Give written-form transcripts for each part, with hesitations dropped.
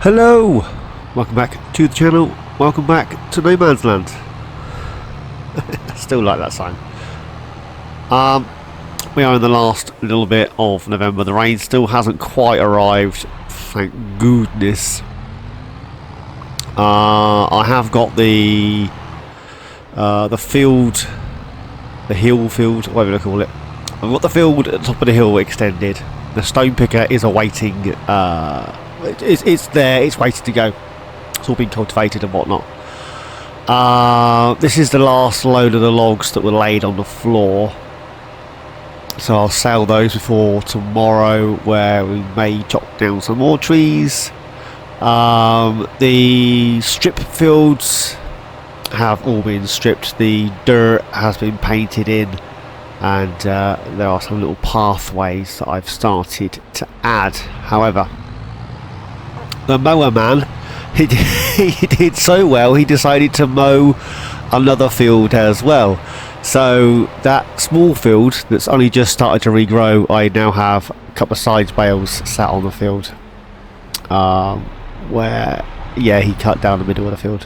Hello! Welcome back to the channel. Welcome back to No Man's Land. Still like that sign. We are in the last little bit of November. The rain still hasn't quite arrived. Thank goodness. I have got the field, the hill field, whatever you call it. I've got the field at the top of the hill extended. The stone picker is awaiting. It's there. It's waiting to go. It's all been cultivated and whatnot. This is the last load of the logs that were laid on the floor. So I'll sell those before tomorrow, where we may chop down some more trees. The strip fields have all been stripped. The dirt has been painted in, and there are some little pathways that I've started to add. However, the mower man, he did so well, he decided to mow another field as well. So that small field that's only just started to regrow, I now have a couple of side bales sat on the field, where, yeah, he cut down the middle of the field,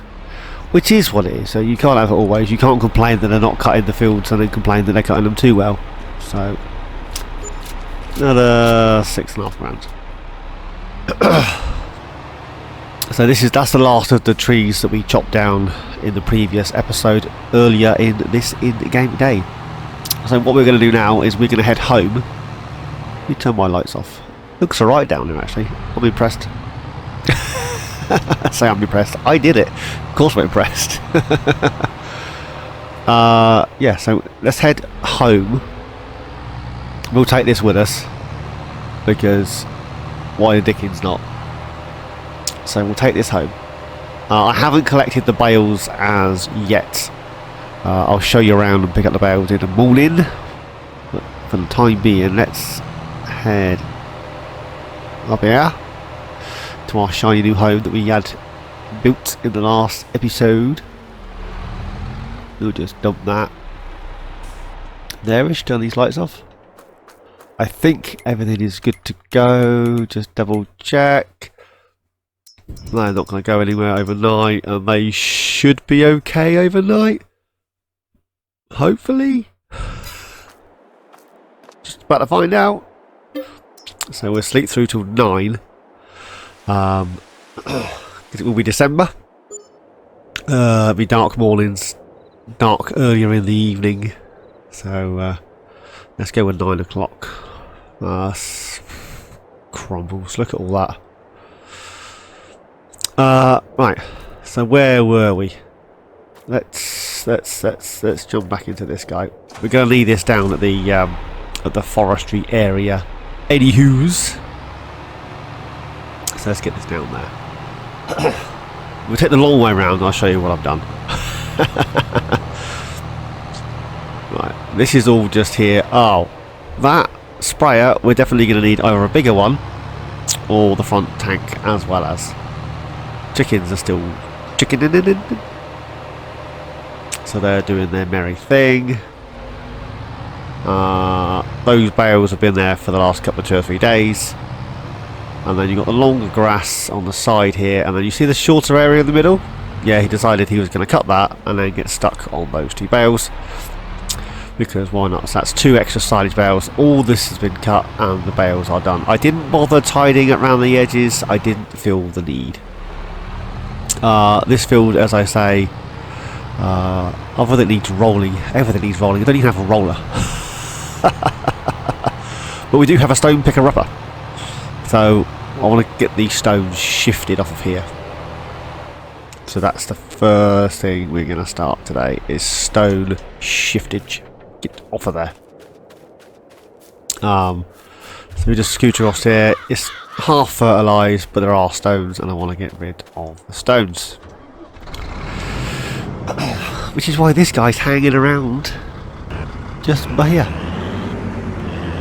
which is what it is. So you can't have it always. You can't complain that they're not cutting the fields and then complain that they're cutting them too well. So another £6.5 grand. So that's the last of the trees that we chopped down in the previous episode earlier in this in-game day. So what we're going to do now is we're going to head home. Let me turn my lights off. Looks alright down there actually. I'm impressed. Say I'm impressed. I did it. Of course I'm impressed. Yeah, so let's head home. We'll take this with us, because why the dickens not? So we'll take this home. I haven't collected the bales as yet. I'll show you around and pick up the bales in the morning. But for the time being, let's head up here to our shiny new home that we had built in the last episode. We'll just dump that there-ish. Turn these lights off. I think everything is good to go. Just double check. They're not going to go anywhere overnight, and they should be okay overnight. Hopefully. Just about to find out. So we'll sleep through till 9. It will be December. It'll be dark mornings, dark earlier in the evening. So let's go with 9 o'clock. Crumbles. Look at all that. Right, so where were we? Let's jump back into this guy. We're going to leave this down at the forestry area. Anywho's, so let's get this down there. We'll take the long way around and I'll show you what I've done. Right, this is all just here. Oh, that sprayer, we're definitely going to need either a bigger one or the front tank as well as. Chickens are still chickening in. So they're doing their merry thing. Those bales have been there for the last couple of 2 or 3 days. And then you've got the longer grass on the side here. And then you see the shorter area in the middle? Yeah, he decided he was going to cut that and then get stuck on those 2 bales. Because why not? So that's 2 extra silage bales. All this has been cut and the bales are done. I didn't bother tidying it around the edges. I didn't feel the need. This field, as I say, other than it needs rolling, everything needs rolling. I don't even have a roller. But we do have a stone picker upper. So I want to get these stones shifted off of here. So that's the first thing we're going to start today, is stone shiftage. Get off of there. So we just scooter off here. It's half fertilised, but there are stones and I want to get rid of the stones. Which is why this guy's hanging around just by here.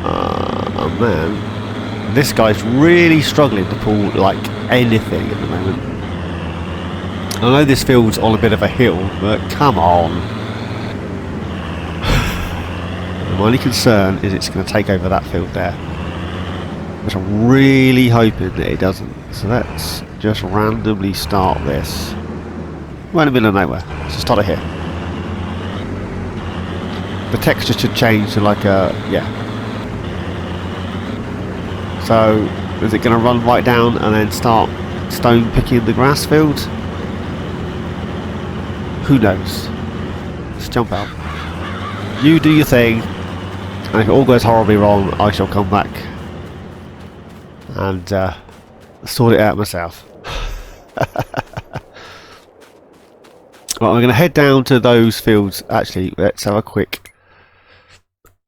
Oh man, this guy's really struggling to pull like anything at the moment. I know this field's on a bit of a hill, but come on. My only concern is it's going to take over that field there, which I'm really hoping that it doesn't. So let's just randomly start this. We're in the middle of nowhere. Let's just start it here. The texture should change to like a, yeah. So, is it going to run right down and then start stone picking the grass field? Who knows? Let's jump out. You do your thing, and if it all goes horribly wrong, I shall come back and sort it out myself. Well, I'm going to head down to those fields. Actually, let's have a quick...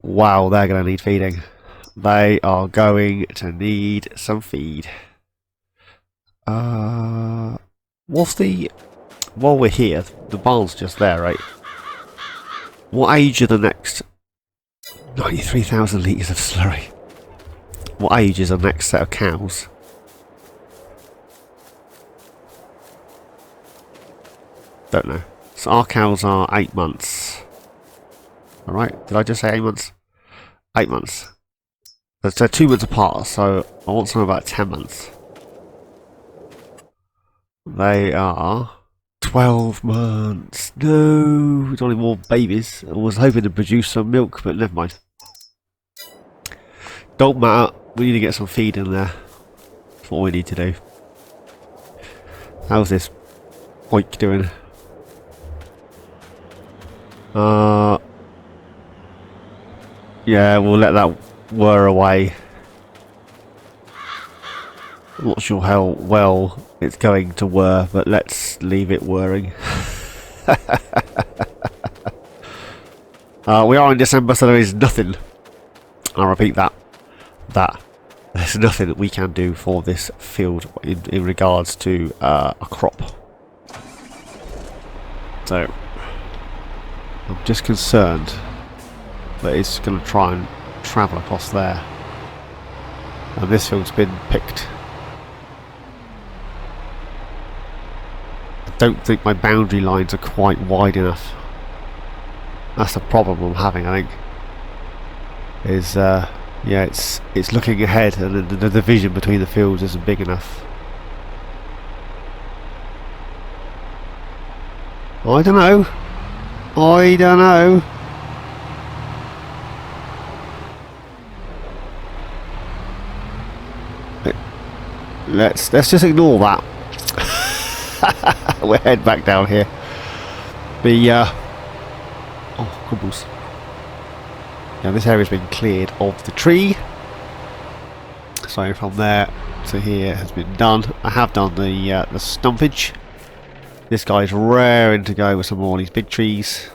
Wow, they're going to need feeding. They are going to need some feed. What's the... While we're here, the barn's just there, right? What age are the next... 93,000 litres of slurry. What age is the next set of cows? Don't know. So our cows are 8 months. Alright, did I just say 8 months? 8 months. They're 2 months apart, so I want some about 10 months. They are 12 months. No, it's only more babies. I was hoping to produce some milk, but never mind. Don't matter. We need to get some feed in there. That's what we need to do. How's this oik doing? Yeah, we'll let that whir away. I'm not sure how well it's going to whir, but let's leave it whirring. We are in December, so there is nothing. I'll repeat that. There's nothing that we can do for this field in regards to a crop. So I'm just concerned that it's going to try and travel across there, and this field's been picked. I don't think my boundary lines are quite wide enough. That's the problem I'm having, I think. Is yeah, it's looking ahead, and the division between the fields isn't big enough. I don't know. I don't know. Let's just ignore that. We'll head back down here. Oh, cobbles. Now this area's been cleared of the tree. So from there to here has been done. I have done the stumpage. This guy's raring to go with some more of these big trees.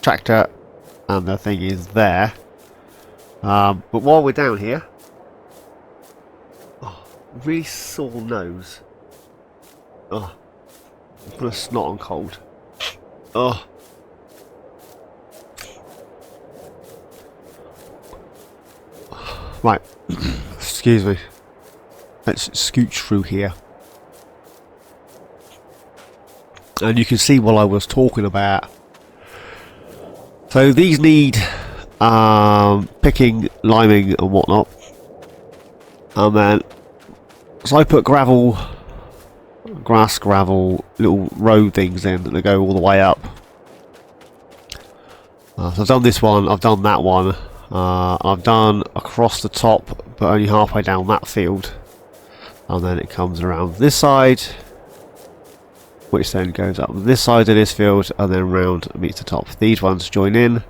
Tractor, and the thing is there. But while we're down here, oh, really sore nose. Oh, I'm gonna snot on cold. Oh. Right, excuse me. Let's scooch through here. And you can see what I was talking about. So these need picking, liming and whatnot. And then, so I put gravel, grass, gravel, little road things in that go all the way up. So I've done this one, I've done that one. I've done across the top, but only halfway down that field, and then it comes around this side, which then goes up this side of this field, and then round and meets the top. These ones join in,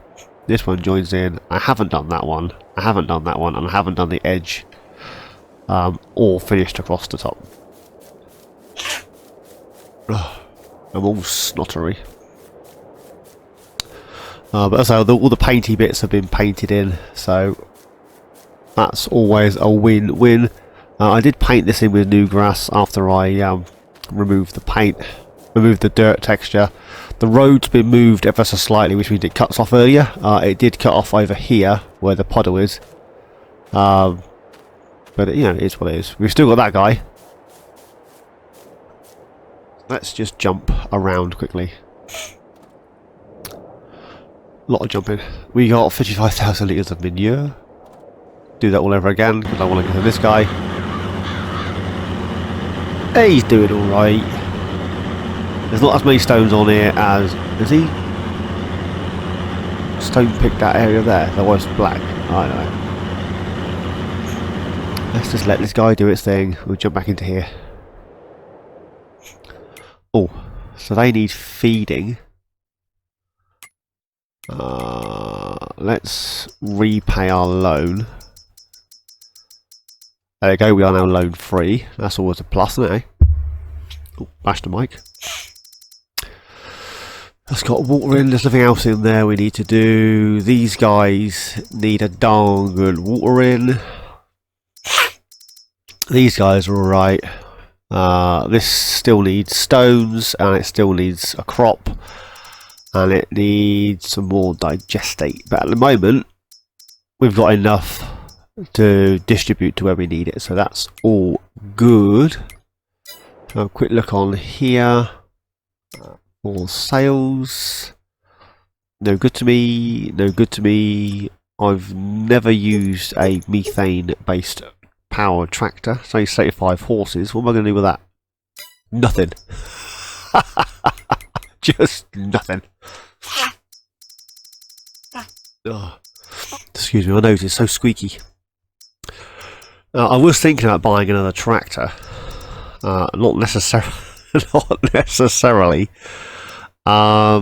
this one joins in. I haven't done that one, I haven't done that one, and I haven't done the edge, all finished across the top. I'm all snottery. But so all the painty bits have been painted in, so that's always a win-win. I did paint this in with new grass after I removed the paint, removed the dirt texture. The road's been moved ever so slightly, which means it cuts off earlier. It did cut off over here where the puddle is, but you know, it is what it is. We've still got that guy. Let's just jump around quickly. A lot of jumping. We got 55,000 litres of manure. Do that all over again because I want to go to this guy. He's doing alright. There's not as many stones on here as... Does he stone pick that area there? That was black. I don't know. Let's just let this guy do its thing. We'll jump back into here. Oh, so they need feeding. Let's repay our loan. There we go, we are now loan free. That's always a plus, isn't it? Oh, bash the mic. That's got water in, there's nothing else in there we need to do. These guys need a darn good water in. These guys are alright. This still needs stones, and it still needs a crop, and it needs some more digestate. But at the moment, we've got enough to distribute to where we need it, so that's all good. A quick look on here. All sales. No good to me. No good to me. I've never used a methane-based power tractor. It's only 35 horses. What am I going to do with that? Nothing. Just nothing. Oh, excuse me, my nose is so squeaky. I was thinking about buying another tractor. Not necessarily. Not necessarily. A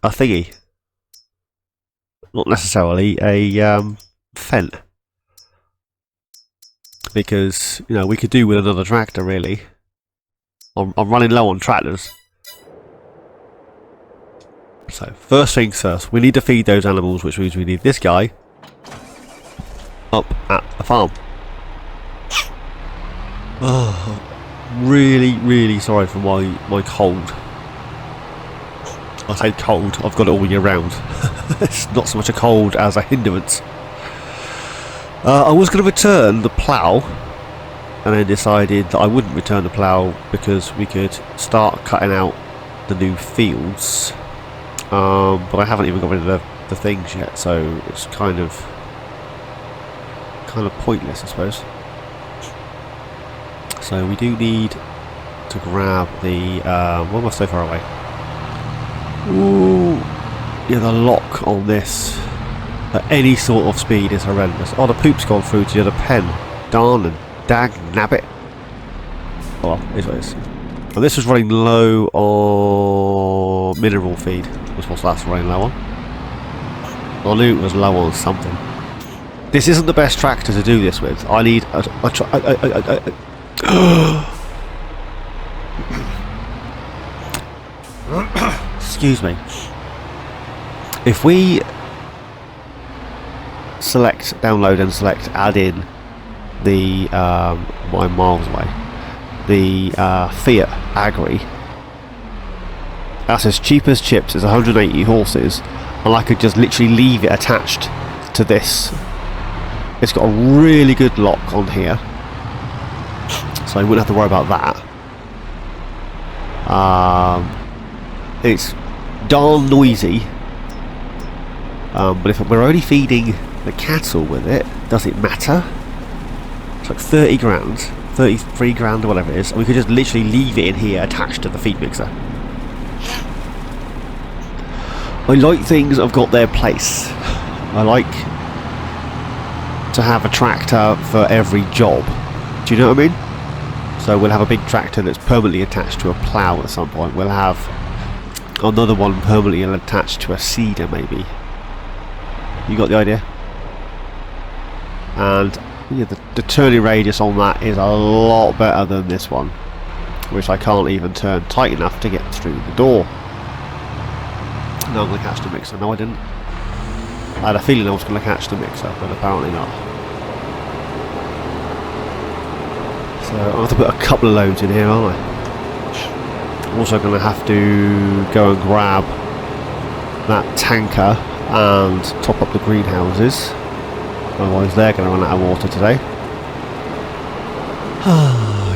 thingy. Not necessarily a Fendt. Because, you know, we could do with another tractor, really. I'm running low on tractors. So, first things first, we need to feed those animals, which means we need this guy up at the farm. Oh, really, really sorry for my cold. I say cold, I've got it all year round. It's not so much a cold as a hindrance. I was going to return the plough, and then decided that I wouldn't return the plough because we could start cutting out the new fields. But I haven't even got rid of the things yet, so it's kind of pointless, I suppose. So we do need to grab the... why am I so far away? Ooh, yeah, the lock on this at any sort of speed is horrendous. Oh, the poop's gone through to the other pen. Darn and dag nabbit. Oh, well, is what it is. And this was running low on mineral feed. Was what that's running low on. I knew it was low on something. This isn't the best tractor to do this with. I need excuse me. If we select download and select add in the I'm miles away, the Fiat Agri, that's as cheap as chips. It's 180 horses, and I could just literally leave it attached to this. It's got a really good lock on here, so I wouldn't have to worry about that. It's darn noisy, but if we're only feeding the cattle with it, does it matter? It's like 30 grand, 33 grand or whatever it is, and we could just literally leave it in here attached to the feed mixer. I like things that have got their place. I like to have a tractor for every job. Do you know what I mean? So we'll have a big tractor that's permanently attached to a plough at some point. We'll have another one permanently attached to a seeder, maybe. You got the idea? And yeah, the turning radius on that is a lot better than this one, which I can't even turn tight enough to get through the door. No, I'm going to catch the mixer. No, I didn't. I had a feeling I was going to catch the mixer, but apparently not. So I'll have to put a couple of loads in here, aren't I? I'm also going to have to go and grab that tanker and top up the greenhouses. Otherwise they're going to run out of water today.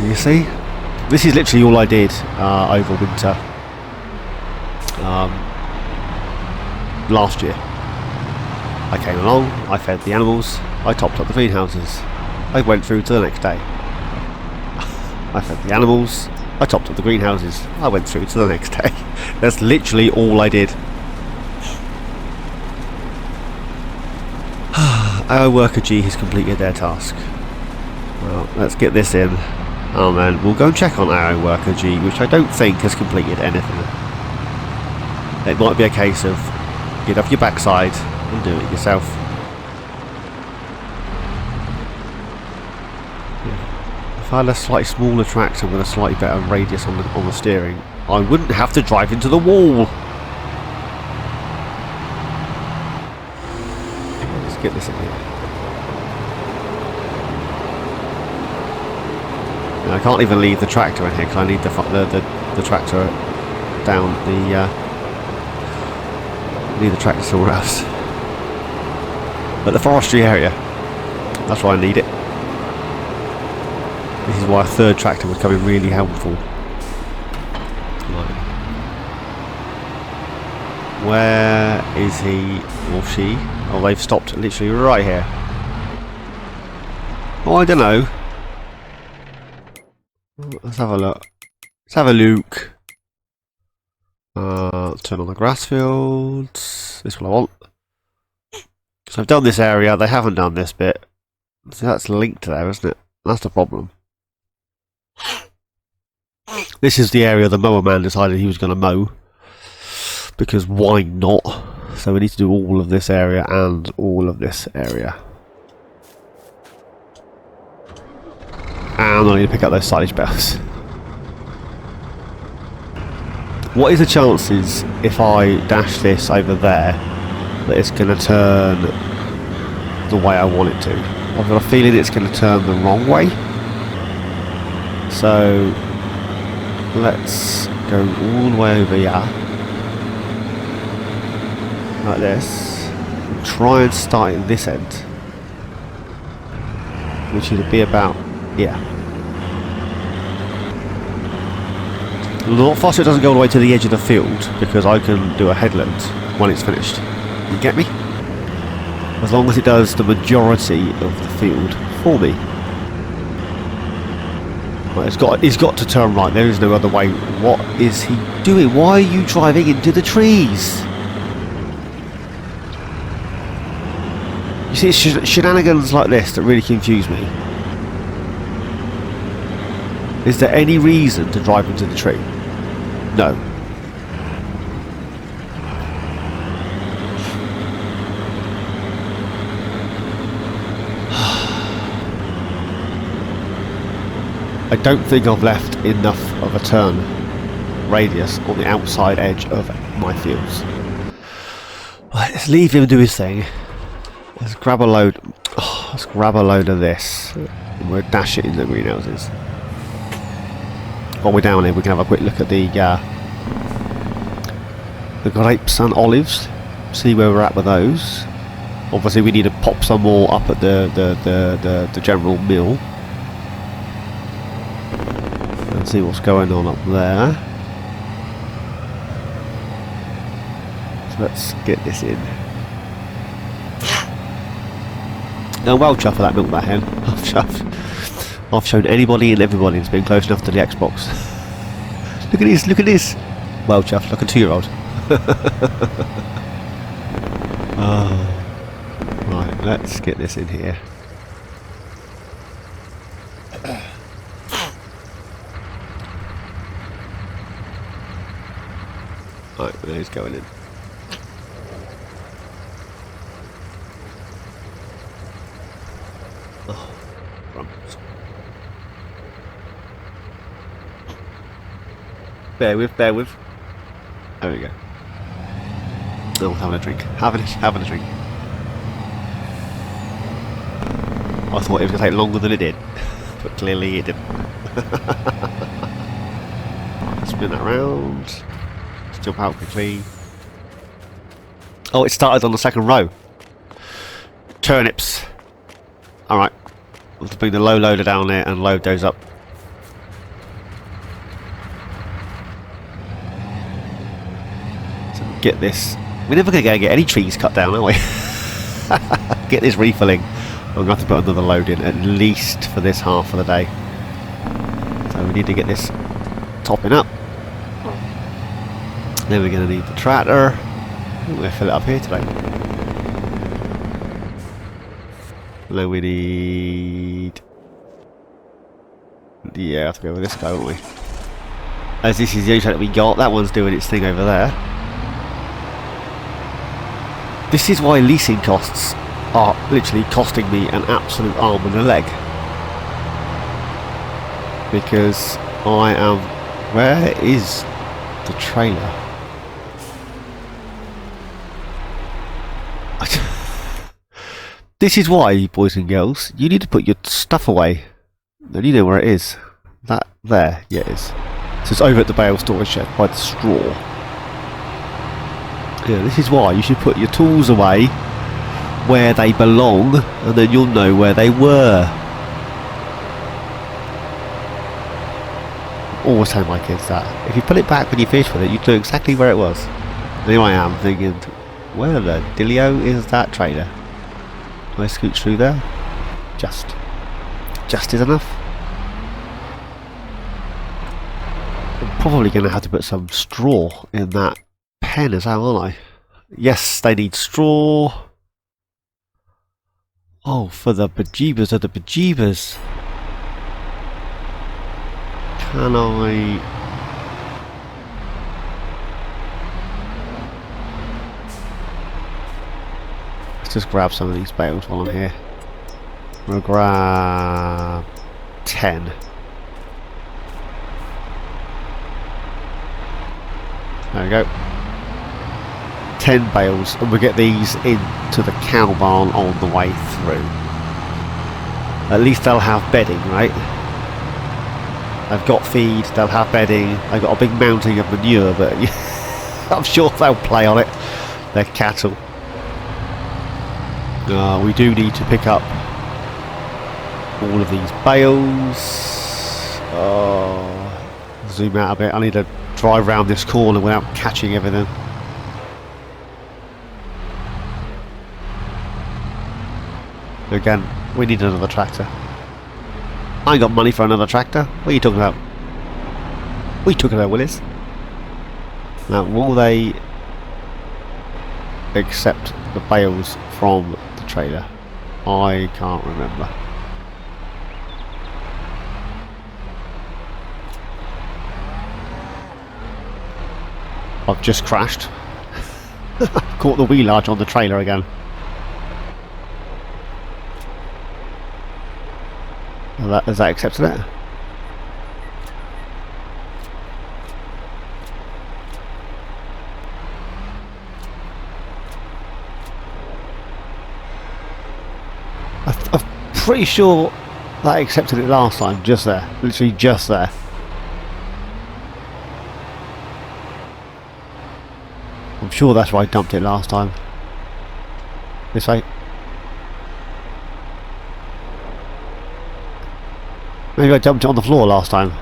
You see? This is literally all I did over winter. Last year. I came along, I fed the animals, I topped up the greenhouses. I went through to the next day. I fed the animals, I topped up the greenhouses, I went through to the next day. That's literally all I did. Our worker G has completed their task. Well, let's get this in. Oh man, we'll go and check on our worker G, which I don't think has completed anything. It might be a case of get off your backside and do it yourself. If I had a slightly smaller tractor with a slightly better radius on the steering, I wouldn't have to drive into the wall. Let's get this in here. And I can't even leave the tractor in here because I need the tractor down the. Need the tractor somewhere else. But the forestry area. That's why I need it. This is why a third tractor would come in really helpful. Right. Where is he or she? Oh, they've stopped literally right here. Oh, I don't know. Let's have a look. Let's have a look. Turn on the grass fields. This is what I want. So I've done this area. They haven't done this bit. So that's linked there, isn't it? That's the problem. This is the area the mower man decided he was going to mow. Because why not? So we need to do all of this area and all of this area. And I need to pick up those silage bells. What is the chances if I dash this over there that it's going to turn the way I want it to? I've got a feeling it's going to turn the wrong way. So let's go all the way over here, like this, and try and start at this end, which would be about, yeah. Not fast so it doesn't go all the way to the edge of the field, because I can do a headland when it's finished. You get me? As long as it does the majority of the field for me. Right, he's got to turn right, there is no other way. What is he doing? Why are you driving into the trees? You see, it's shenanigans like this that really confuse me. Is there any reason to drive into the tree? No. I don't think I've left enough of a turn radius on the outside edge of my fields. Right, let's leave him do his thing. Let's grab a load. Oh, let's grab a load of this and we'll dash it into the greenhouses. While we're down here, we can have a quick look at the grapes and olives. See where we're at with those. Obviously, we need to pop some more up at the general mill and see what's going on up there. So let's get this in. Now, well chuffed for that MilkThatHen. I've shown anybody and everybody that's been close enough to the Xbox. Look at this, look at this. Well chuffed, like a 2-year-old. Oh. Right, let's get this in here. Right, there he's going in. Oh, wrong. Bear with. There we go. Oh, having a drink. Having a drink. I thought it was going to take longer than it did, but clearly it didn't. Spin that around. Let's jump out quickly. Oh, it started on the second row. Turnips. Alright. We'll have to bring the low loader down there and load those up. Get this. We're never going to get any trees cut down, are we? Get this refilling. I'm going to have to put another load in at least for this half of the day. So we need to get this topping up. Then we're going to need the tractor. We're going to fill it up here today. And then we need... yeah, I have to go with this guy, won't we? As this is the only tractor we got, that one's doing its thing over there. This is why leasing costs are literally costing me an absolute arm and a leg. Because I am... where is the trailer? This is why, boys and girls, you need to put your stuff away. And you know where it is. That there, yeah it is. So it's over at the bale storage shed by the straw. Yeah, this is why you should put your tools away where they belong, and then you'll know where they were. Always tell my kids that. If you put it back when you fish with it, you know exactly where it was. And here I am thinking, where the dealio is that trailer? Do I scoot through there? Just is enough. I'm probably going to have to put some straw in that pen as well, aren't I? Yes, they need straw. Oh, for the bejeebers of the bejeebers. Can I... let's just grab some of these bales while I'm here. We'll grab 10. There we go. 10 bales, and we'll get these into the cow barn on the way through. At least they'll have bedding, right? They've got feed, they'll have bedding, they've got a big mounting of manure, but I'm sure they'll play on it. They're cattle. We do need to pick up all of these bales. Zoom out a bit. I need to drive around this corner without catching everything. Again, we need another tractor. I ain't got money for another tractor. What are you talking about? What are you talking about, Willis? Now, will they accept the bales from the trailer? I can't remember. I've just crashed. Caught the wheel arch on the trailer again. Has that accepted it? I'm pretty sure that accepted it last time, just there. Literally just there. I'm sure that's where I dumped it last time. This way. Maybe I dumped it on the floor last time.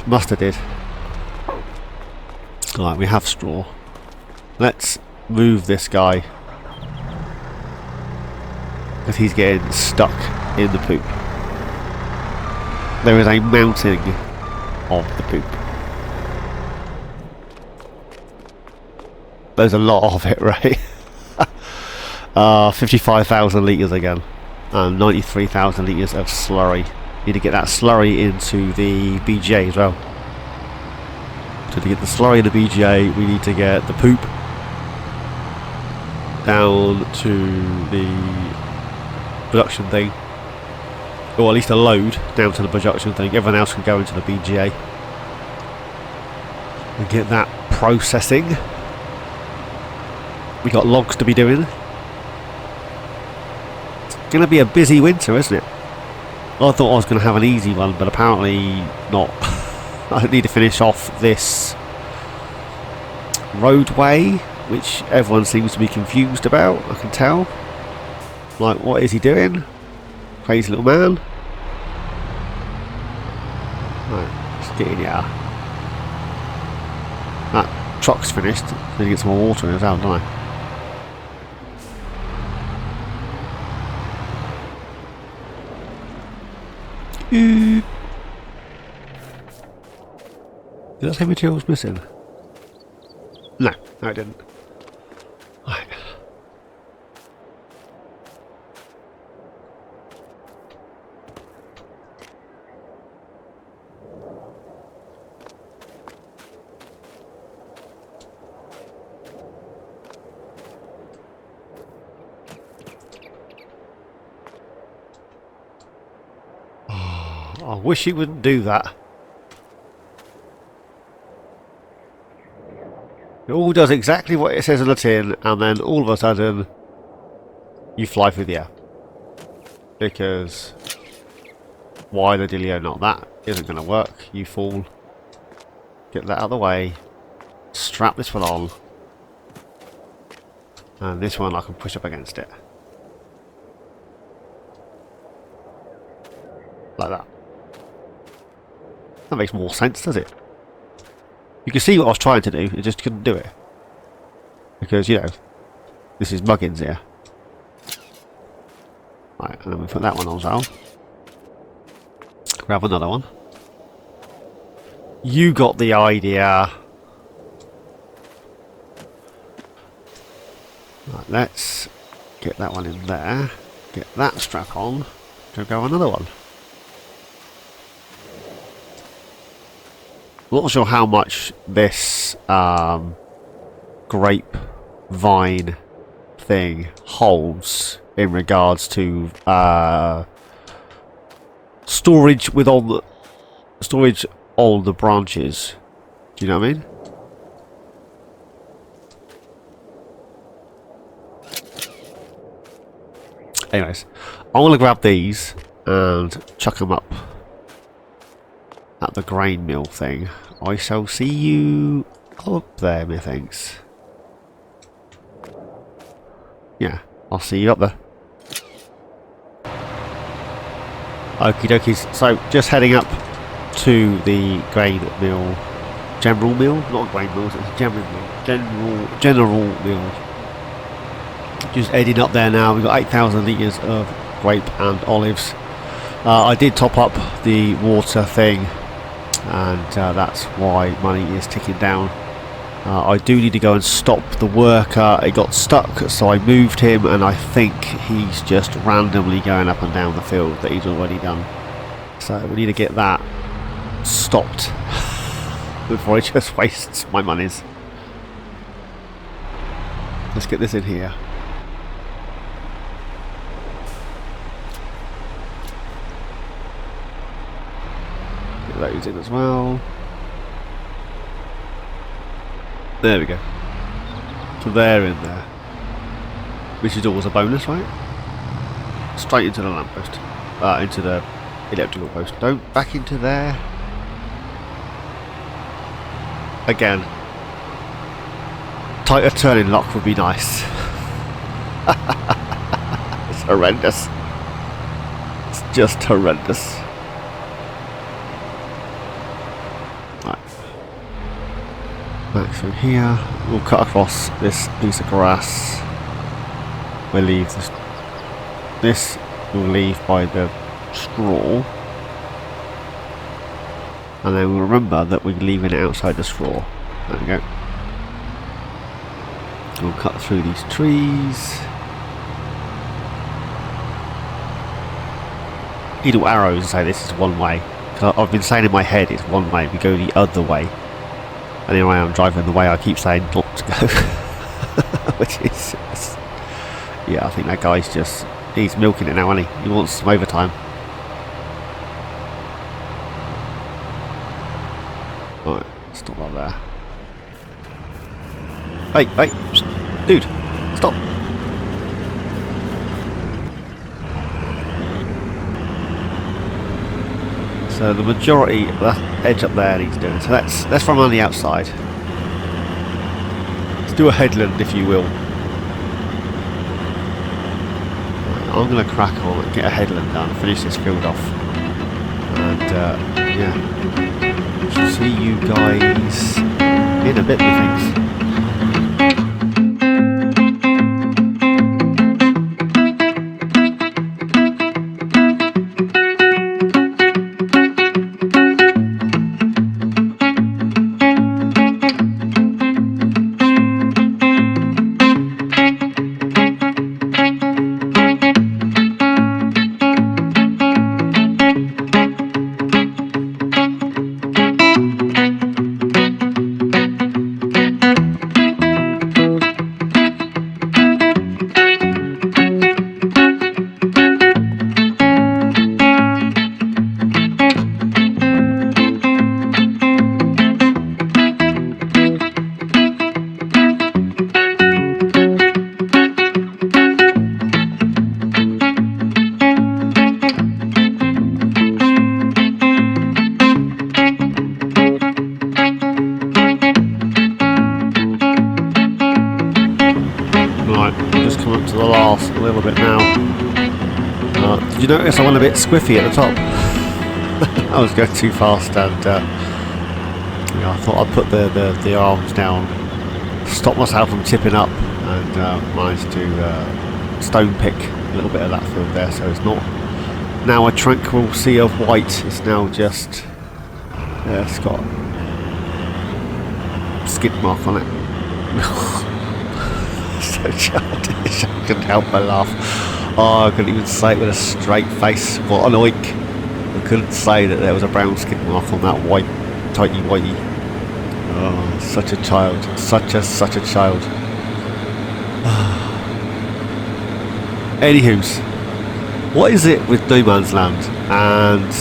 Must have did. Alright, we have straw. Let's move this guy, because he's getting stuck in the poop. There is a mounting of the poop. There's a lot of it, right? 55,000 litres again. And 93,000 litres of slurry. Need to get that slurry into the BGA as well. So to get the slurry in the BGA, we need to get the poop down to the production thing, or at least a load down to the production thing. Everyone else can go into the BGA and get that processing. We got logs to be doing. Going to be a busy winter, isn't it? I thought I was going to have an easy one, but apparently not. I need to finish off this roadway, which everyone seems to be confused about, I can tell. Like, what is he doing? Crazy little man. Right, let's get in here. That truck's finished. Need to get some more water in as well, don't I? Did that say materials missing? No, no it didn't. Right. I wish he wouldn't do that. It all does exactly what it says on the tin, and then all of a sudden you fly through the air. Because why the dealio not? That isn't going to work. You fool. Get that out of the way. Strap this one on. And this one I can push up against it. Like that. That makes more sense, does it? You can see what I was trying to do, I just couldn't do it. Because, you know, this is muggins here. Right, and then we put that one on as well. Grab another one. You got the idea. Right, let's get that one in there. Get that strap on. Go another one. I'm not sure how much this grape vine thing holds in regards to storage with all the storage on the branches. Do you know what I mean? Anyways, I'm gonna grab these and chuck them up at the grain mill thing. I shall see you up there, methinks. Yeah, I'll see you up there. Okie dokies. So, just heading up to the grain mill. General mill? Not grain mill, it's general mill. General mill. Just heading up there now. We've got 8,000 litres of grape and olives. I did top up the water thing, and that's why money is ticking down. I do need to go and stop the worker. It got stuck, so I moved him, and I think he's just randomly going up and down the field that he's already done. So we need to get that stopped before it just wastes my monies. Let's get this in here. Get those in as well. There we go. So they're in there. Which is always a bonus, right? Straight into the lamppost. Into the electrical post. Don't back into there. Again. Tighter turning lock would be nice. It's horrendous. It's just horrendous. Back through here, we'll cut across this piece of grass. We'll leave this we'll leave by the straw, and then we'll remember that we're leaving it outside the straw. There we go. We'll cut through these trees. Little arrows and say this is one way. I've been saying in my head it's one way, we go the other way. And anyway, I'm driving the way I keep saying not to go. Which is just, yeah, I think that guy's just, he's milking it now, isn't he? He wants some overtime. Right, stop right there. Hey, dude, stop. So the majority of that edge up there needs doing. So let's run on the outside. Let's do a headland, if you will. Right, I'm going to crack on and get a headland done, finish this field off. And yeah, see you guys in a bit, methinks. Did you notice I went a bit squiffy at the top? I was going too fast, and I thought I'd put the arms down, stop myself from tipping up, and managed to stone pick a little bit of that field there, so it's not now a tranquil sea of white, it's now just it's got a skid mark on it. So childish, I couldn't help but laugh. Oh, I couldn't even say it with a straight face. What an oik. I couldn't say that there was a brown skid mark on that white, tighty whitey. Oh, such a child. Such a child. Anywho's, what is it with No Man's Land and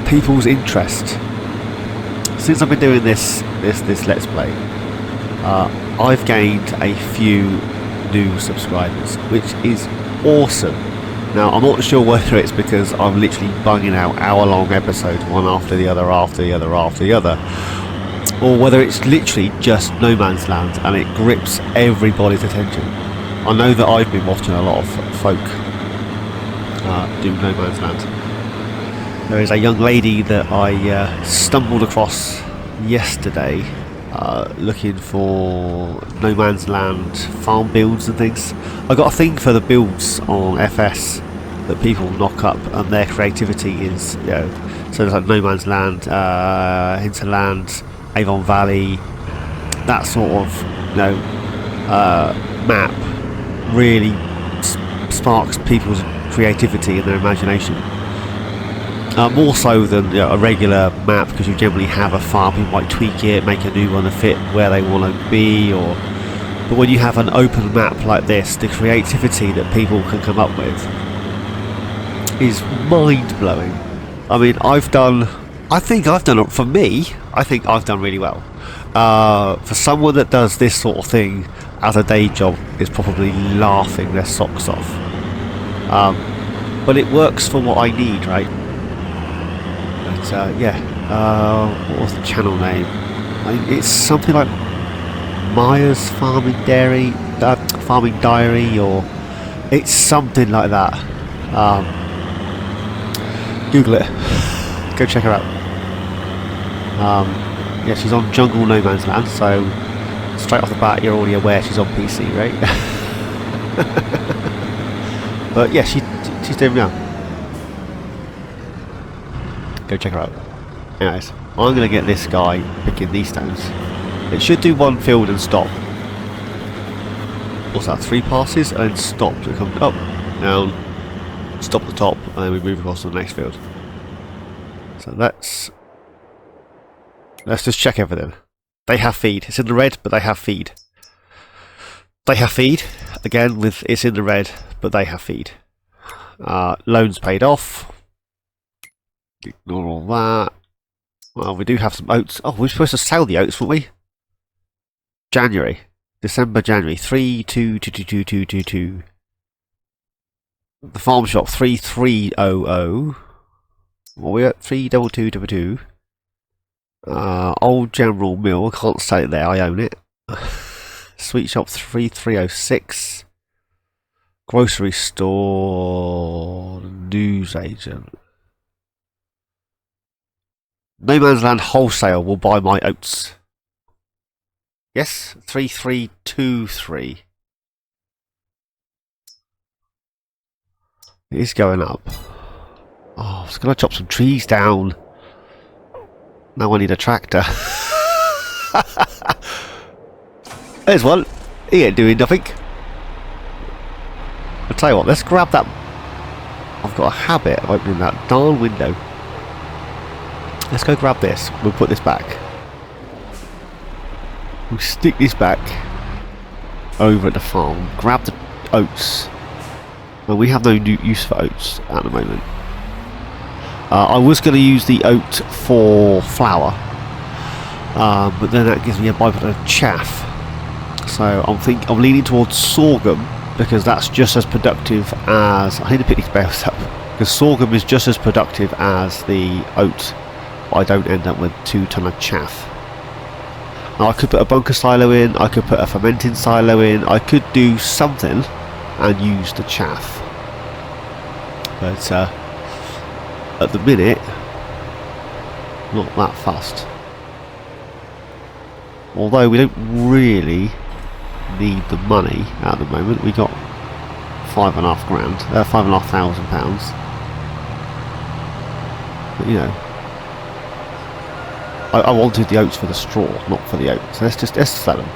people's interest? Since I've been doing this Let's Play, I've gained a few new subscribers, which is awesome. Now, I'm not sure whether it's because I'm literally bunging out hour-long episodes, one after the other, or whether it's literally just No Man's Land and it grips everybody's attention. I know that I've been watching a lot of folk do No Man's Land. There is a young lady that I stumbled across yesterday looking for No Man's Land farm builds and things. I got a thing for the builds on FS that people knock up, and their creativity is, so there's like No Man's Land, Hinterland, Avon Valley, that sort of map really sparks people's creativity and their imagination. More so than a regular map, because you generally have a farm, you might tweak it, make a new one to fit where they want to be, but when you have an open map like this, the creativity that people can come up with is mind-blowing. I mean, I think I've done really well. For someone that does this sort of thing as a day job is probably laughing their socks off. But it works for what I need, right? What was the channel name? It's something like Maya's Farming Diary, or it's something like that. Google it. Go check her out. She's on Jungle No Man's Land, so straight off the bat you're already aware she's on PC, right? But yeah, she's doing well. Go check her out. Anyways, I'm going to get this guy picking these stones. It should do one field and stop. What's that? 3 passes and then stop. So it comes up, down, stop at the top, and then we move across to the next field. So let's just check everything. They have feed. It's in the red, but they have feed. They have feed. Again, with it's in the red, but they have feed. Loans paid off. Ignore all that. Well, we do have some oats. Oh, we're supposed to sell the oats, weren't we? December, January. 32222222. The farm shop 3300. What are we at? 32222. Old General Mill. I can't sell it there. I own it. Sweet shop 3306. Grocery store. News agent. No Man's Land Wholesale will buy my oats. Yes, 3323. It is going up. Oh, I was going to chop some trees down. Now I need a tractor. There's one. He ain't doing nothing. I'll tell you what, let's grab that. I've got a habit of opening that darn window. Let's go grab this. We'll put this back. We'll stick this back over at the farm. Grab the oats. Well, we have no new use for oats at the moment. I was going to use the oat for flour, but then that gives me a byproduct of chaff. So I'm leaning towards sorghum, because that's just as productive as. I need to pick these bales up, because sorghum is just as productive as the oat. I don't end up with 2 ton of chaff. Now I could put a bunker silo in, I could put a fermenting silo in, I could do something and use the chaff. But at the minute, not that fussed. Although we don't really need the money at the moment. We got £5,500, £5,500. But you know, I wanted the oats for the straw, not for the oats. So let's sell them.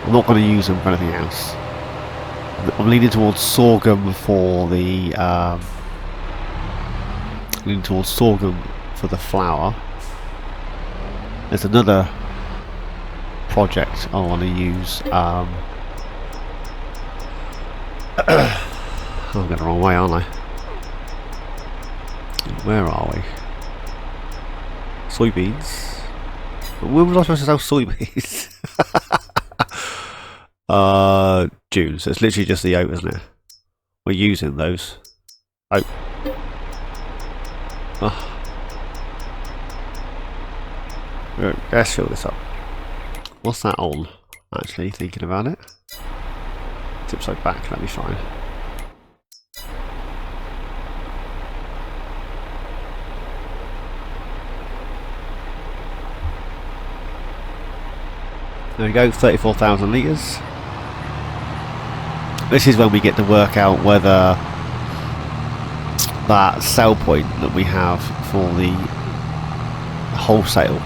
I'm not going to use them for anything else. I'm leaning towards sorghum for the flour. There's another project I want to use. I'm going the wrong way, aren't I? Where are we? Soybeans. Where was I supposed to sell soybeans? June. So it's literally just the oat, isn't it? We're using those. Oat. Oh. Let's fill this up. What's that on? Actually, thinking about it. It's upside back, that'll be fine. There we go, 34,000 litres. This is when we get to work out whether that sell point that we have for the wholesale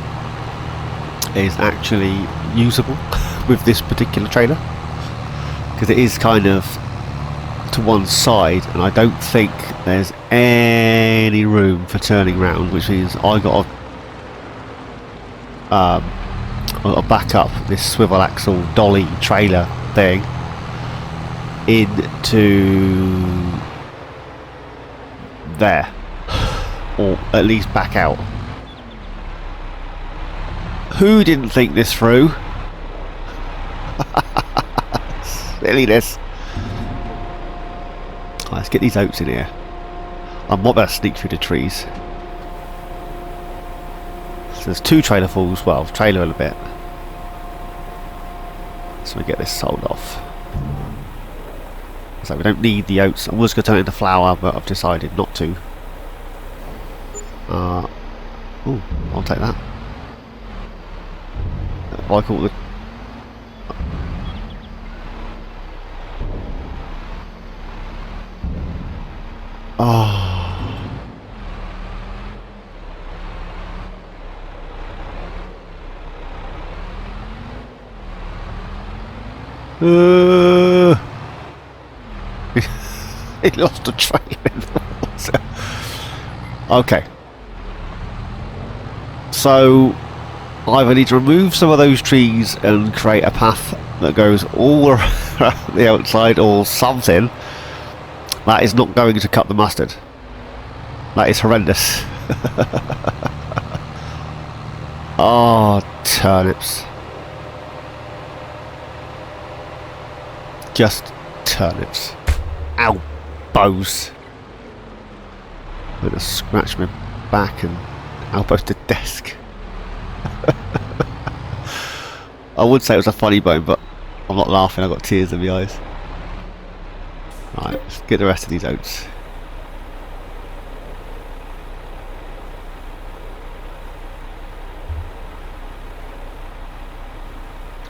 is actually usable with this particular trailer, because it is kind of to one side and I don't think there's any room for turning round, which means I got to back up this swivel axle dolly trailer thing into there, or at least back out. Who didn't think this through? Silliness. Right, let's get these oats in here. I'm not going to sneak through the trees. So there's 2 trailer fulls, well, trailer in a bit. So we get this sold off. So we don't need the oats. I was going to turn it into flour, but I've decided not to. Oh, I'll take that. I call it. He lost a trailer in the water. Okay. So either need to remove some of those trees and create a path that goes all around the outside, or something that is not going to cut the mustard. That is horrendous. Oh, turnips. Just turnips. Ow, bows. I'm going to scratch my back and elbows the desk. I would say it was a funny bone, but I'm not laughing, I've got tears in my eyes. Right, let's get the rest of these oats.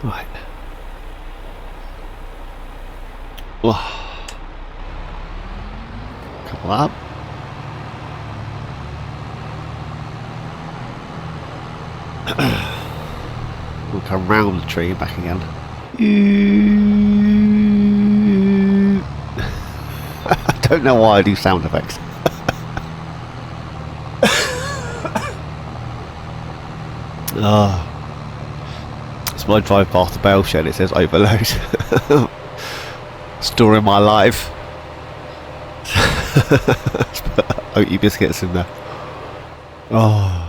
Right. Oh. Couple up. We'll come round the tree and back again. I don't know why I do sound effects. It's my drive past the bale shed, it says overload. Story of my life. Oaty biscuits in there. Oh.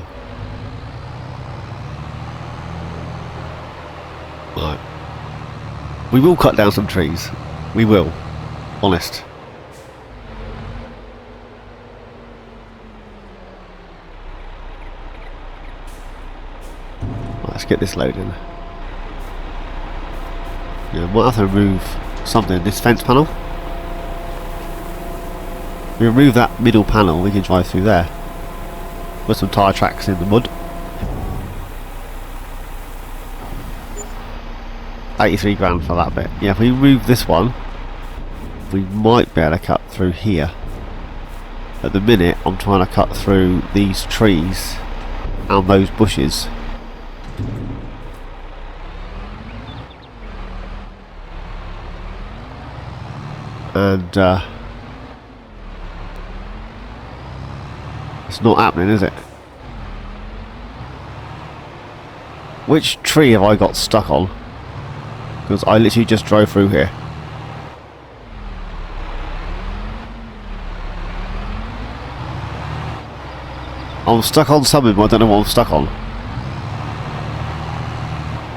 Right. We will cut down some trees. We will. Honest. Right, let's get this loading. Yeah, might have to remove something in this fence panel. We remove that middle panel, we can drive through there. Put some tyre tracks in the mud. 83 grand for that bit. Yeah, if we remove this one, we might be able to cut through here. At the minute, I'm trying to cut through these trees and those bushes. And it's not happening, is it? Which tree have I got stuck on? Because I literally just drove through here. I'm stuck on something, but I don't know what I'm stuck on.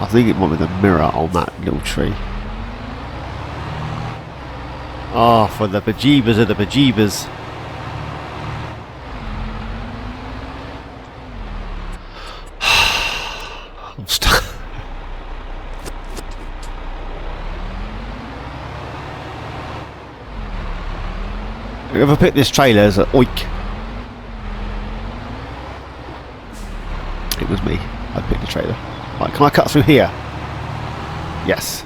I think it might be the mirror on that little tree. Ah, for the bejeebers of the bejeebers. I'm stuck. Whoever picked this trailer is an oik. It was me. I picked the trailer. Right, can I cut through here? Yes.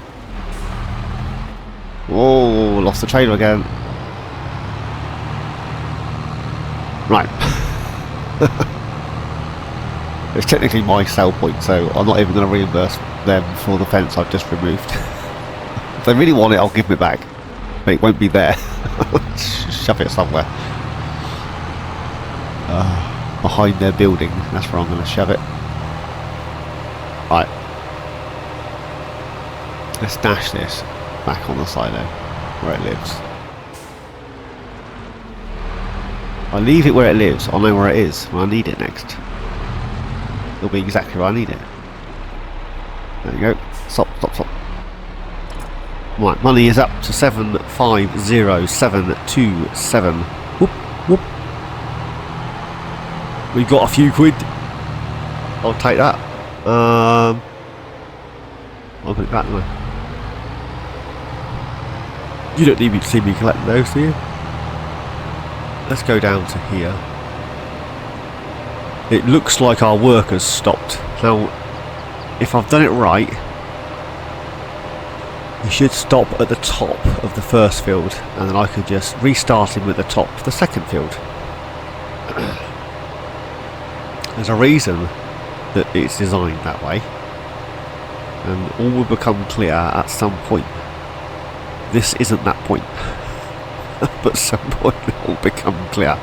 Whoa, lost the trailer again. Right. It's technically my sell point, so I'm not even going to reimburse them for the fence I've just removed. If they really want it, I'll give it back. But it won't be there. Shove it somewhere. Behind their building, that's where I'm going to shove it. Right. Let's dash this back on the silo where it lives. I leave it where it lives, I'll know where it is when I need it next. It'll be exactly where I need it. There you go. Stop, stop, stop. Right, money is up to 750727. Whoop, whoop. We've got a few quid. I'll take that. I'll put it back there. You don't need me to see me collect those, do you? Let's go down to here. It looks like our work has stopped. Now, if I've done it right, you should stop at the top of the first field, and then I could just restart him at the top of the second field. There's a reason that it's designed that way, and all will become clear at some point. This isn't that point, but some point it will become clear.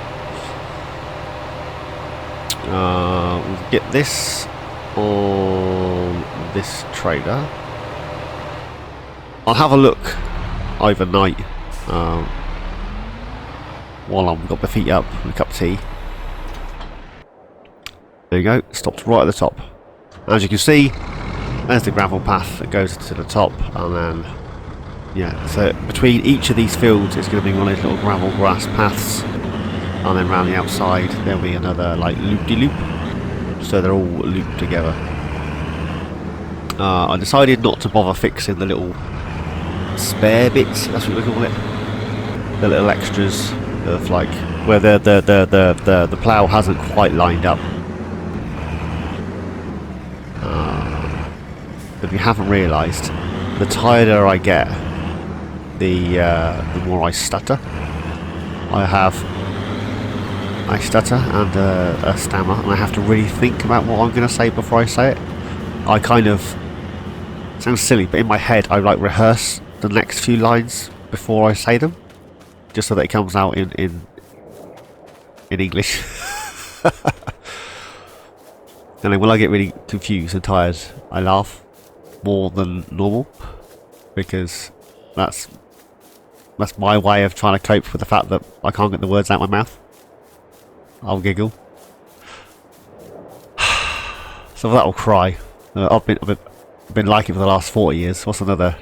We'll get this on this trailer. I'll have a look overnight while I've got my feet up with a cup of tea. There you go, stopped right at the top. As you can see, there's the gravel path that goes to the top, and then yeah, so between each of these fields it's going to be one of these little gravel grass paths, and then round the outside there'll be another like loop-de-loop, so they're all looped together. I decided not to bother fixing the little spare bits, that's what we call it, the little extras of like where the plough hasn't quite lined up. If you haven't realised, the tireder I get, the more I stutter. I stutter and a stammer, and I have to really think about what I'm going to say before I say it. I kind of, sounds silly, but in my head I like rehearse the next few lines before I say them, just so that it comes out in English. And then when I get really confused and tired, I laugh more than normal, because that's my way of trying to cope with the fact that I can't get the words out of my mouth. I'll giggle. So that'll cry. I've been like it for the last 40 years. What's another,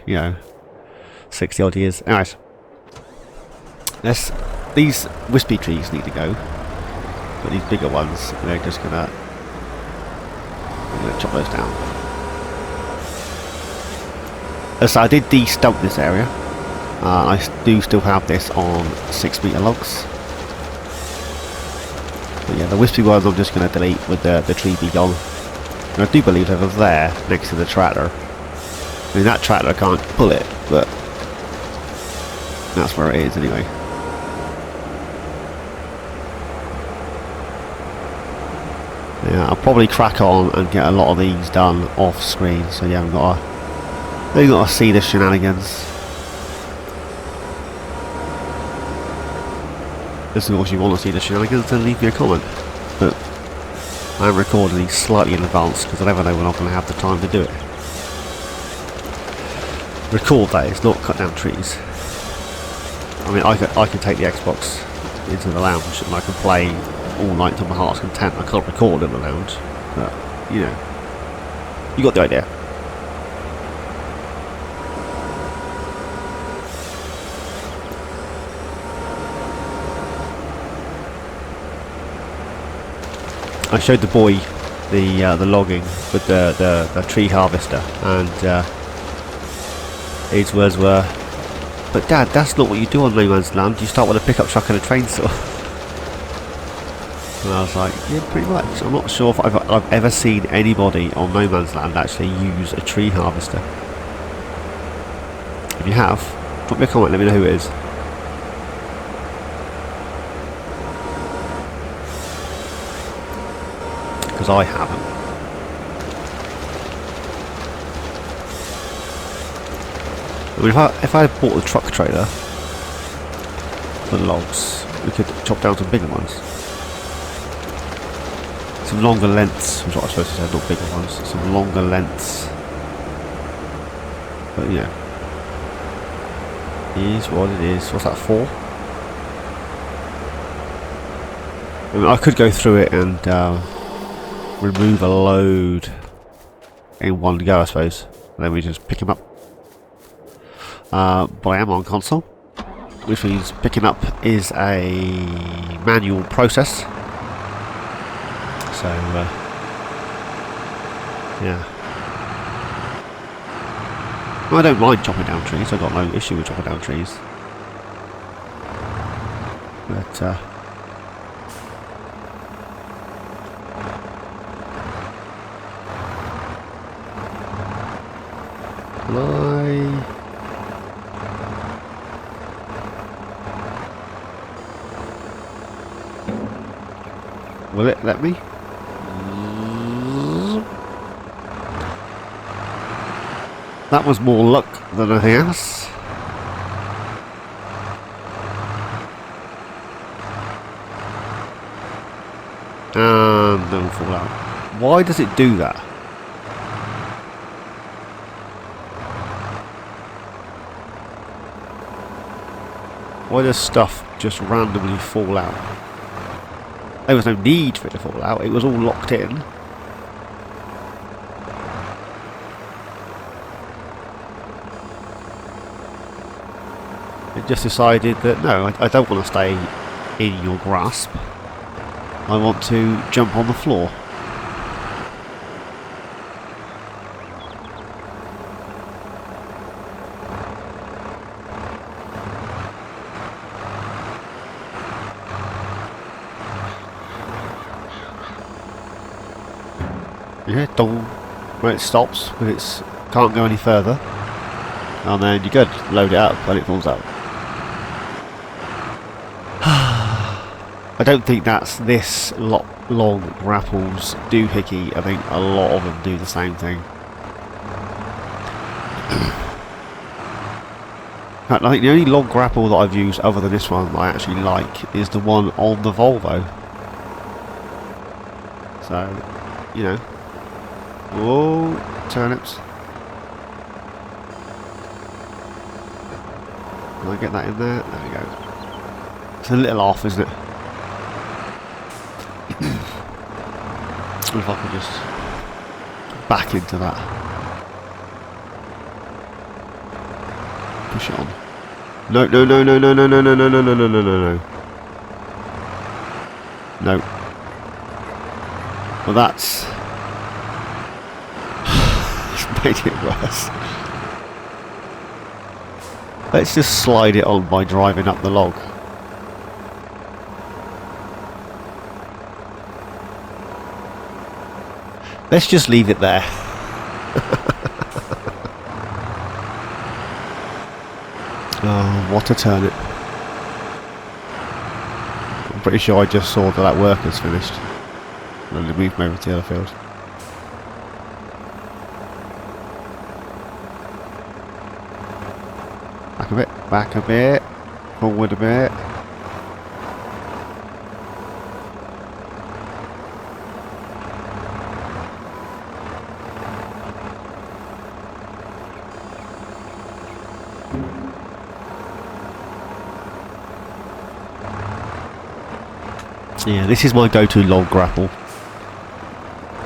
60 odd years? Anyways, these wispy trees need to go, but these bigger ones, they're just gonna chop those down. So I did de-stump this area. I do still have this on 6 metre logs, But yeah, the wispy ones I'm just going to delete with the tree be gone. And I do believe they were there next to the tractor. I mean, that tractor can't pull it, but that's where it is anyway. Yeah, I'll probably crack on and get a lot of these done off screen, so you haven't got to see the shenanigans. Just of course you want to see the shenanigans, then leave me a comment. But I'm recording these slightly in advance because I never know when I'm going to have the time to do it. Record that is, not cut down trees. I mean, I can take the Xbox into the lounge and I can play all night to my heart's content. I can't record in the lounge, but you know, you got the idea. I showed the boy the logging with the tree harvester, and his words were, "But Dad, that's not what you do on No Man's Land. You start with a pickup truck and a train saw." And I was like, yeah, pretty much. I'm not sure if I've ever seen anybody on No Man's Land actually use a tree harvester. If you have, drop me a comment, let me know who it is. Because I haven't. I mean, if I had bought the truck trailer for logs, we could chop down some bigger ones. Some longer lengths, which is what I was supposed to say, not bigger ones. Some longer lengths. But yeah. It is what it is. What's that for? I mean, I could go through it and remove a load in one go, I suppose. And then we just pick them up. But I am on console, which means picking up is a manual process. So, yeah. Well, I don't mind chopping down trees. I've got no issue with chopping down trees. But, will it let me? That was more luck than anything else. And no fallout. Why does it do that? Why does stuff just randomly fall out? There was no need for it to fall out, it was all locked in. It just decided that no, I don't want to stay in your grasp. I want to jump on the floor. Yeah, dong, when it stops, when it's can't go any further, and then you're good. Load it up when it falls out. I don't think that's this long grapples doohickey. I think a lot of them do the same thing. I think the only long grapple that I've used other than this one that I actually like is the one on the Volvo. So, you know. Whoa, turnips. Can I get that in there? There we go. It's a little off, isn't it? If I can just back into that. Push it on. No, no, no, no, no, no, no, no, no, no, no, no, no, no, no. No. Well, that's made it worse. Let's just slide it on by driving up the log. Let's just leave it there. Oh, what a turnip. I'm pretty sure I just saw that worker's finished. And then moved over to the other field. Back a bit, forward a bit. Yeah, this is my go-to log grapple.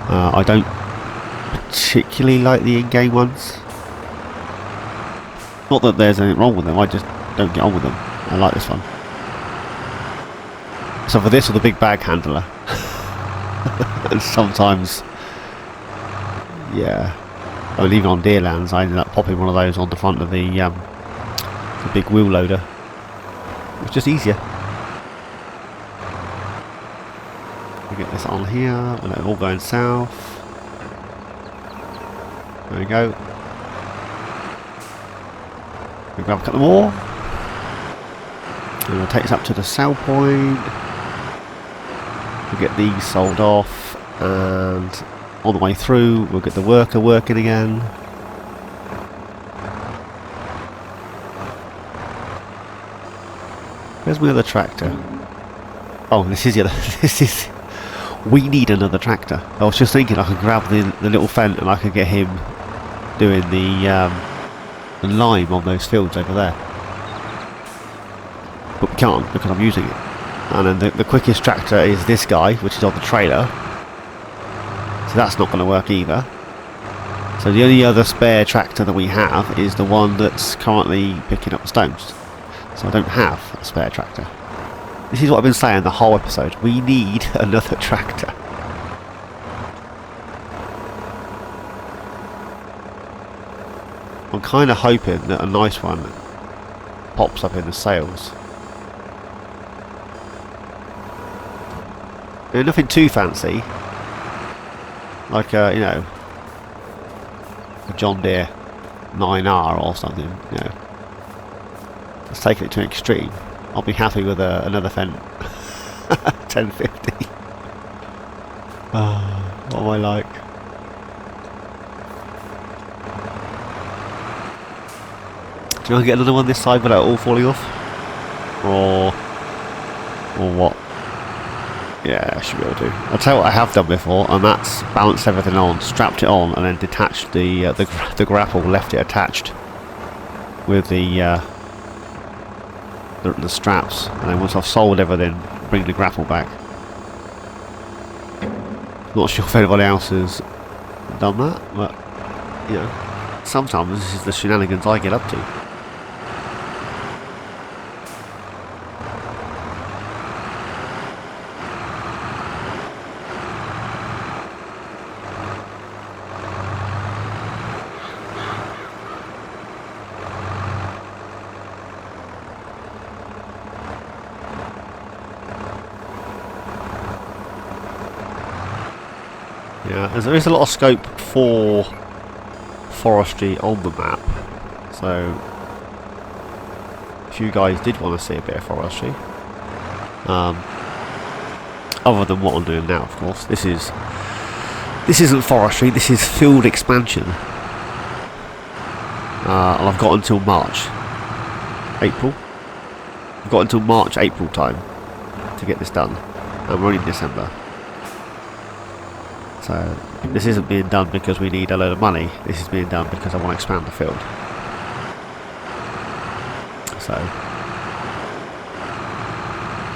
I don't particularly like the in-game ones. Not that there's anything wrong with them, I just don't get on with them. I like this one. So for this or the big bag handler. And sometimes, yeah. I mean, even on Deerlands, I ended up popping one of those on the front of the big wheel loader. It's just easier. We get this on here, and it's all going south. There we go. We grab a couple more. And we'll take us up to the sell point. We'll get these sold off, and on the way through we'll get the worker working again. Where's my other tractor? Oh, this is the other. This is. We need another tractor. I was just thinking I could grab the little Fendt and I could get him doing the lime on those fields over there. But we can't because I'm using it. And then the quickest tractor is this guy, which is on the trailer. So that's not going to work either. So the only other spare tractor that we have is the one that's currently picking up the stones. So I don't have a spare tractor. This is what I've been saying the whole episode. We need another tractor. I'm kind of hoping that a nice one pops up in the sales. Nothing too fancy. Like you know, a John Deere 9R or something, you know. Let's take it to an extreme. I'll be happy with another Fendt 1050. What am I like? Do you want to get another one this side without all falling off? Or what? Yeah, I should be able to. I'll tell you what I have done before, and that's balanced everything on, strapped it on, and then detached the grapple, left it attached with the straps, and then once I've sold everything, bring the grapple back. Not sure if anybody else has done that, but you know, sometimes this is the shenanigans I get up to. Yeah, there is a lot of scope for forestry on the map, so if you guys did want to see a bit of forestry, other than what I'm doing now, of course, this isn't forestry, this is field expansion, and I've got until April time to get this done, and we're only in December. So this isn't being done because we need a load of money, this is being done because I want to expand the field. So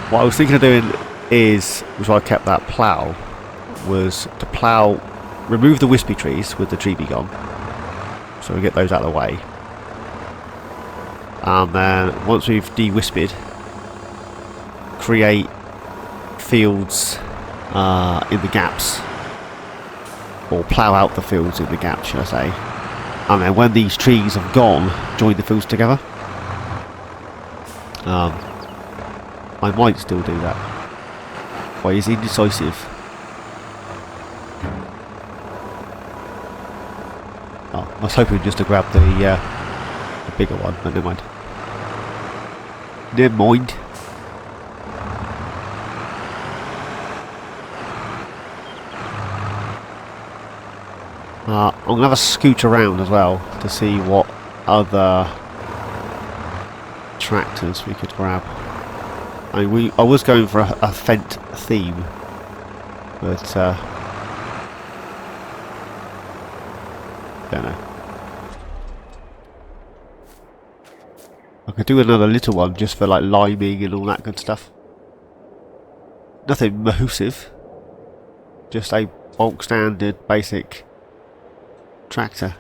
what I was thinking of doing is, which I kept that plough, was to remove the wispy trees with the tree be gone, so we get those out of the way, and then once we've de-wisped, create fields in the gaps, or plough out the fields in the gaps, should I say, and then when these trees have gone, join the fields together. I might still do that. Why is he indecisive? was hoping just to grab the bigger one, but never mind. Never mind. I'm going to have a scoot around as well to see what other tractors we could grab. I was going for a Fent theme, but don't know. I could do another little one just for like liming and all that good stuff. Nothing massive, just a bulk standard basic tractor.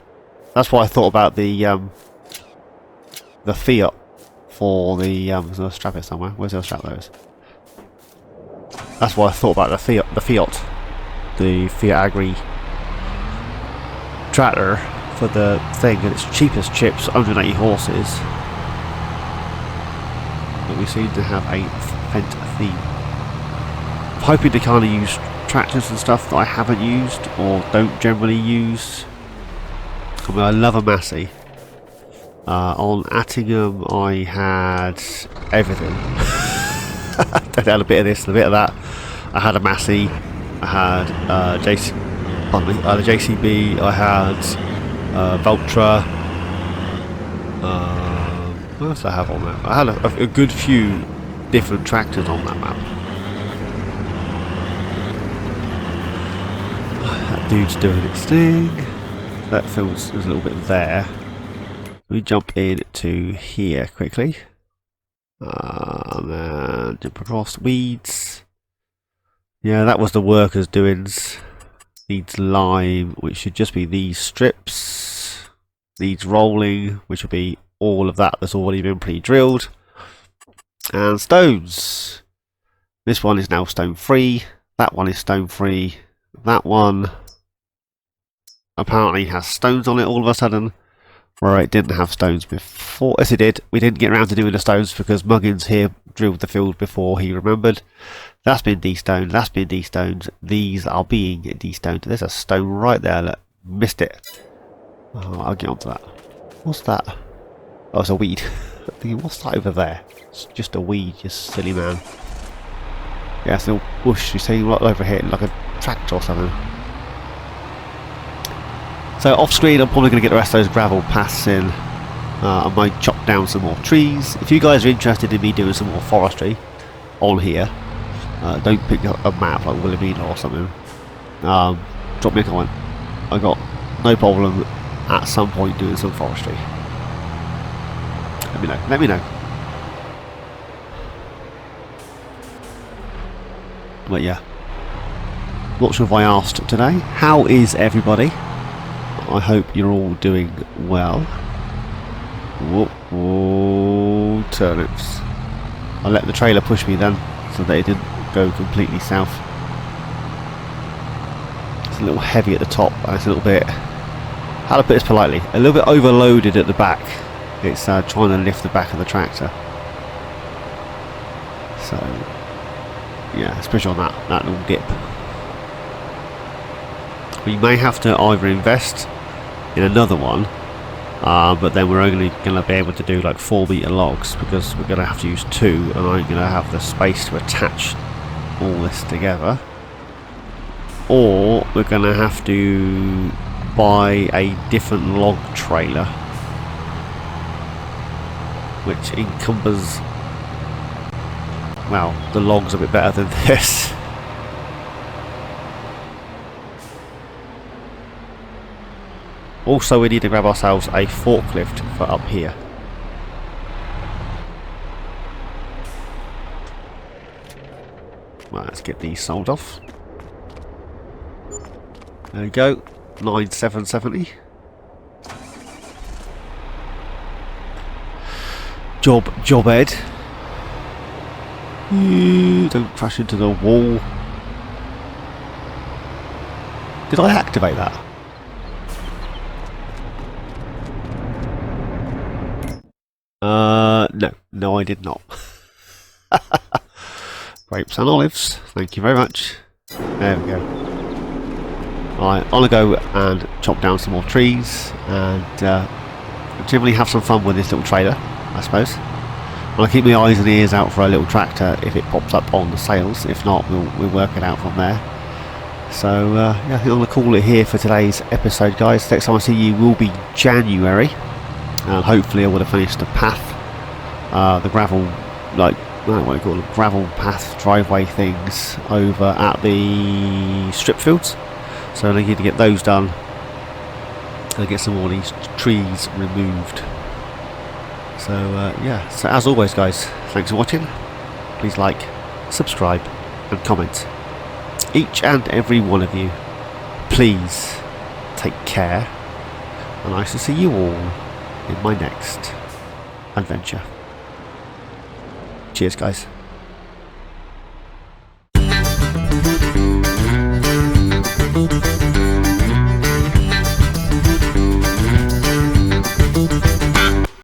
That's why I thought about the Fiat for the I'll strap it somewhere. Where's the strap those? That's why I thought about the Fiat Agri tractor for the thing, and it's cheap as chips, 180 horses. But we seem to have a Fent theme. I'm hoping to kind of use tractors and stuff that I haven't used or don't generally use. I mean, I love a Massey. On Attingham I had everything. I had a bit of this and a bit of that. I had a Massey, I had I had a JCB, I had Valtra. What else did I have on there? I had a good few different tractors on that map. That dude's doing its thing. That feels there's a little bit there. We jump in to here quickly. And then jump across the weeds. Yeah, that was the workers' doings. Needs lime, which should just be these strips. Needs rolling, which will be all of that that's already been pre-drilled. And stones. This one is now stone free. That one is stone free. That one apparently has stones on it all of a sudden, where it didn't have stones before. Yes, it did. We didn't get around to doing the stones because Muggins here drilled the field before he remembered. That's been destoned. That's been destoned. These are being destoned. There's a stone right there. Look, missed it. Oh, I'll get onto that. What's that? Oh, it's a weed. I'm thinking, what's that over there? It's just a weed, you silly man. Yeah, it's a little bush. You're saying right over here, like a tractor or something. So off screen, I'm probably going to get the rest of those gravel paths in. I might chop down some more trees. If you guys are interested in me doing some more forestry on here, don't pick up a map like Wilhelmina or something. Drop me a comment. I got no problem at some point doing some forestry. Let me know. Let me know. But yeah, not sure if I asked today. How is everybody? I hope you're all doing well. Whoa, whoa, turnips. I let the trailer push me then, so that it didn't go completely south. It's a little heavy at the top, and it's a little bit, how to put this politely, a little bit overloaded at the back. It's trying to lift the back of the tractor. So, yeah, especially on that little dip. We may have to either invest in another one, but then we're only going to be able to do like 4-meter logs because we're going to have to use 2, and I'm going to have the space to attach all this together. Or we're going to have to buy a different log trailer, which encumbers, well, the logs a bit better than this. Also, we need to grab ourselves a forklift for up here. Right, let's get these sold off. There we go, 9,770. Job Ed. Don't crash into the wall. Did I activate that? No, I did not. Grapes and olives, thank you very much. There we go. Right, I'm gonna go and chop down some more trees and generally have some fun with this little trailer, I suppose. I'll keep my eyes and ears out for a little tractor if it pops up on the sales. If not, we'll work it out from there. So yeah, I think I'm going to call it here for today's episode, guys. Next time I see you will be January, and hopefully I would have finished the path, the gravel, like I don't know what you call them, gravel path driveway things over at the strip fields. So I need to get those done and get some more of these trees removed. So yeah, so as always guys, thanks for watching. Please like, subscribe and comment. Each and every one of you, please take care, and I shall see you all in my next adventure. Cheers guys.